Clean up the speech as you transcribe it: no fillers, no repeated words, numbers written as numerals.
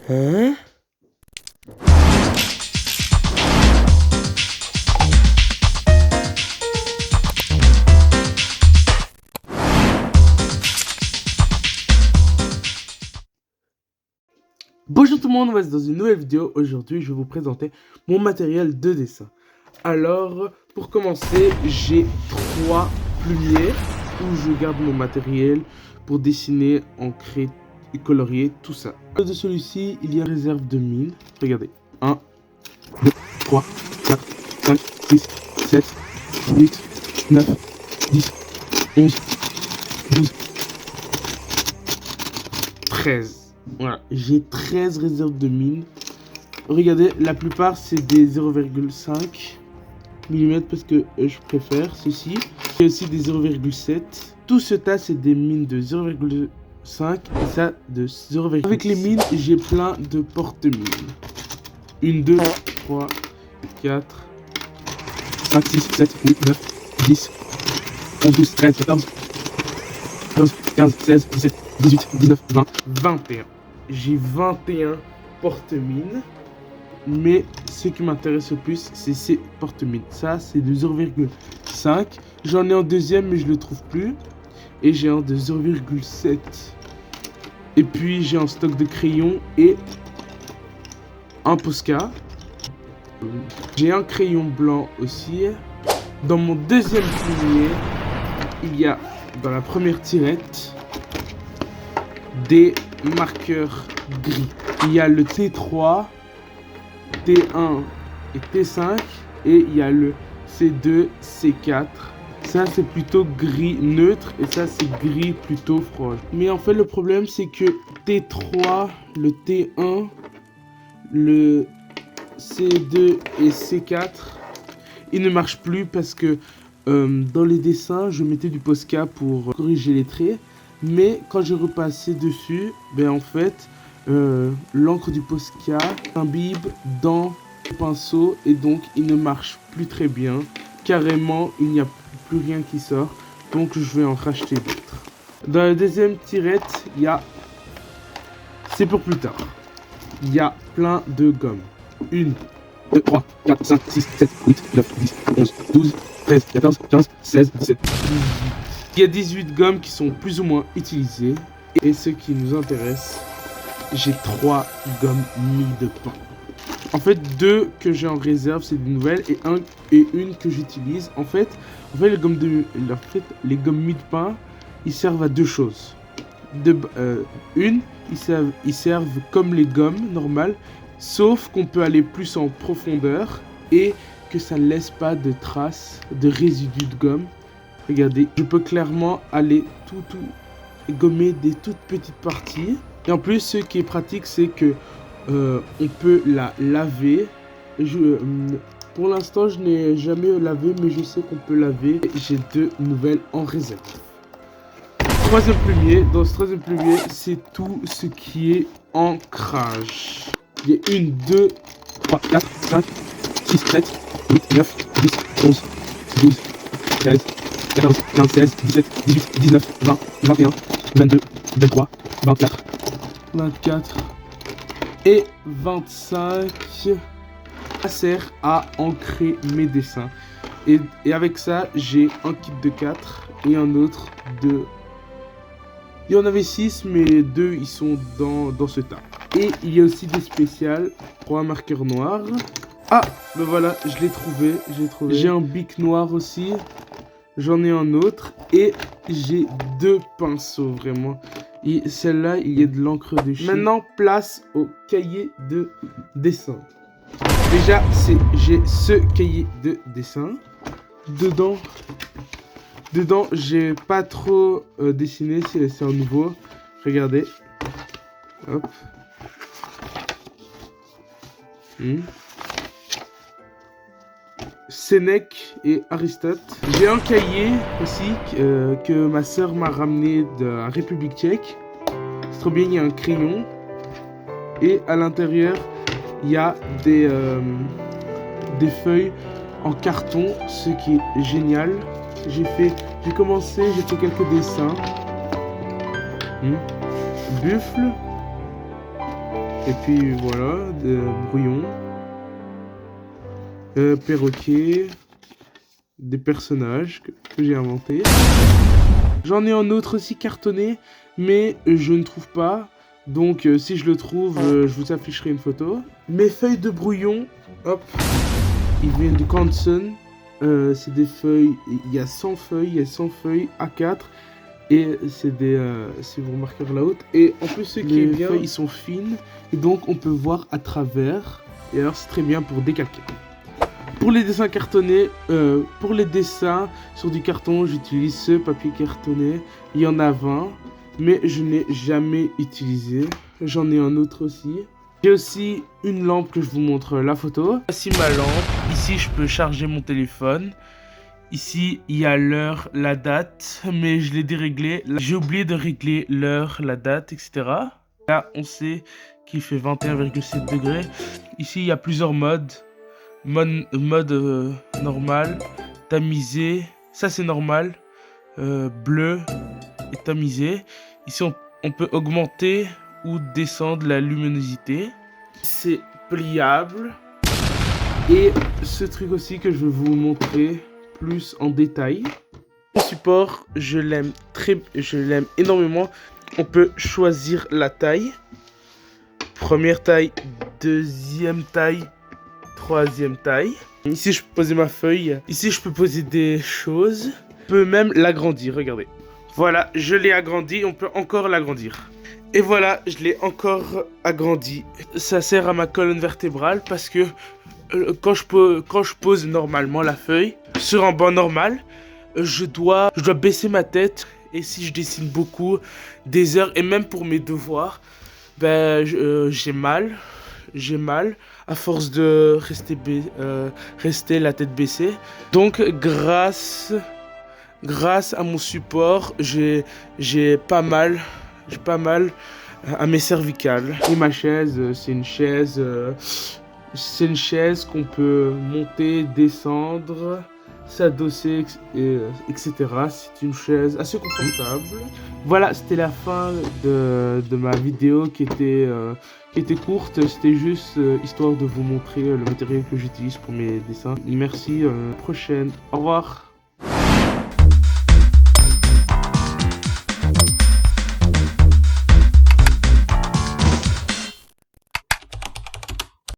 Hein? Bonjour tout le monde, on va être dans une nouvelle vidéo. Aujourd'hui, je vais vous présenter mon matériel de dessin. Alors, pour commencer, j'ai 3 plumiers où je garde mon matériel pour dessiner, ancrer et colorier tout ça. De celui-ci, il y a une réserve de mine. Regardez. 1, 2, 3, 4, 5, 6, 7, 8, 9, 10, 11, 12, 13. Voilà, j'ai 13 réserves de mine. Regardez, la plupart c'est des 0,5 mm parce que je préfère ceci. Il y a aussi des 0,7. Tout ce tas c'est des mines de 0,5 et ça de 0,6. Avec les mines, j'ai plein de porte-mines. 1, 2, 3, 4, 5, 6, 7, 8, 9, 10, 11, 12, 13, 14, 15, 16, 17, 18, 19, 20, 21. J'ai 21 porte-mines. Mais ce qui m'intéresse le plus, c'est ces porte-mines. Ça, c'est de 0,5. J'en ai en deuxième, mais je le trouve plus. Et j'ai un de 0,7. Et puis, j'ai un stock de crayons et un Posca. J'ai un crayon blanc aussi. Dans mon deuxième plumier, il y a, dans la première tirette, des marqueurs gris. Il y a le T3, T1 et T5 et il y a le C2, C4. Ça c'est plutôt gris neutre et ça c'est gris plutôt froid. Mais en fait le problème c'est que T3, le T1, le C2 et C4, ils ne marchent plus parce que dans les dessins je mettais du Posca pour corriger les traits. Mais quand je repassais dessus, ben en fait, l'encre du Posca s'imbibe dans le pinceau et donc il ne marche plus très bien. Carrément, il n'y a plus rien qui sort, donc je vais en racheter d'autres. Dans la deuxième tirette, il y a... C'est pour plus tard. Il y a plein de gommes. 1, 2, 3, 4, 5, 6, 7, 8, 9, 10, 11, 12, 13, 14, 15, 16, 17, 18. Il y a 18 gommes qui sont plus ou moins utilisées. Et ce qui nous intéresse, j'ai 3 gommes mie de pain. En fait, 2 que j'ai en réserve, c'est des nouvelles, et une que j'utilise. En fait, les gommes mie de pain, ils servent à 2 choses. Une, ils servent comme les gommes normales, sauf qu'on peut aller plus en profondeur et que ça ne laisse pas de traces, de résidus de gomme. Regardez, je peux clairement aller tout gommer des toutes petites parties. Et en plus, ce qui est pratique, c'est que on peut la laver. Pour l'instant, je n'ai jamais lavé, mais je sais qu'on peut laver. J'ai 2 nouvelles en réserve. Troisième plumier. Dans ce troisième plumier, c'est tout ce qui est ancrage. Il y a 1, 2, 3, 4, 5, 6, 7, 8, 9, 10, 11, 12, 13, 14, 15, 16, 17, 18, 19, 20, 21, 22, 23, 24, 24 et 25. Ça sert à ancrer mes dessins. Et avec ça, j'ai un kit de 4 et un autre de... Il y en avait 6, mais 2 ils sont dans ce tas. Et il y a aussi des spéciales, 3 marqueurs noirs. Ah, ben voilà, je l'ai trouvé, j'ai un bic noir aussi. J'en ai un autre et j'ai 2 pinceaux vraiment. Et celle-là, il y a de l'encre de chez. Maintenant, place au cahier de dessin. Déjà, j'ai ce cahier de dessin. Dedans, j'ai pas trop dessiné, c'est un nouveau. Regardez. Hop. Sénèque et Aristote. J'ai un cahier aussi que ma soeur m'a ramené de la République tchèque. C'est trop bien, il y a un crayon. Et à l'intérieur, il y a des feuilles en carton, ce qui est génial. J'ai fait quelques dessins. Buffle. Et puis voilà, des brouillons, perroquets, des personnages que j'ai inventés. J'en ai un autre aussi cartonné, mais je ne trouve pas. Donc si je le trouve, je vous afficherai une photo. Mes feuilles de brouillon, hop, ils viennent de Canson. C'est des feuilles, il y a 100 feuilles A4. Et c'est des, si vous remarquez vers la haute. Et en plus, les feuilles, ils sont fines. Et donc, on peut voir à travers. Et alors, c'est très bien pour décalquer. Pour les dessins cartonnés, pour les dessins sur du carton, j'utilise ce papier cartonné. Il y en a 20. Mais je n'ai jamais utilisé. J'en ai un autre aussi. J'ai aussi une lampe que je vous montre la photo. Voici ma lampe. Ici, je peux charger mon téléphone. Ici, il y a l'heure, la date, mais je l'ai déréglé. J'ai oublié de régler l'heure, la date, etc. Là, on sait qu'il fait 21,7 degrés. Ici, il y a plusieurs modes. Mode normal, tamisé, ça c'est normal. Bleu et tamisé. Ici, on peut augmenter ou descendre la luminosité. C'est pliable. Et ce truc aussi que je vais vous montrer plus en détail. Le support, je l'aime énormément. On peut choisir la taille. Première taille, deuxième taille, troisième taille. Ici, je peux poser ma feuille. Ici, je peux poser des choses. Je peux même l'agrandir, regardez. Voilà, je l'ai agrandi. On peut encore l'agrandir. Et voilà, je l'ai encore agrandi. Ça sert à ma colonne vertébrale parce que quand je pose normalement la feuille sur un banc normal, je dois baisser ma tête. Et si je dessine beaucoup, des heures, et même pour mes devoirs, ben, j'ai mal à force de rester la tête baissée. Donc grâce à mon support, j'ai pas mal à mes cervicales. Et ma chaise, c'est une chaise qu'on peut monter, descendre, s'adosser, etc. C'est une chaise assez confortable. Voilà, c'était la fin de ma vidéo qui était courte. C'était juste histoire de vous montrer le matériel que j'utilise pour mes dessins. Merci, prochaine. Au revoir.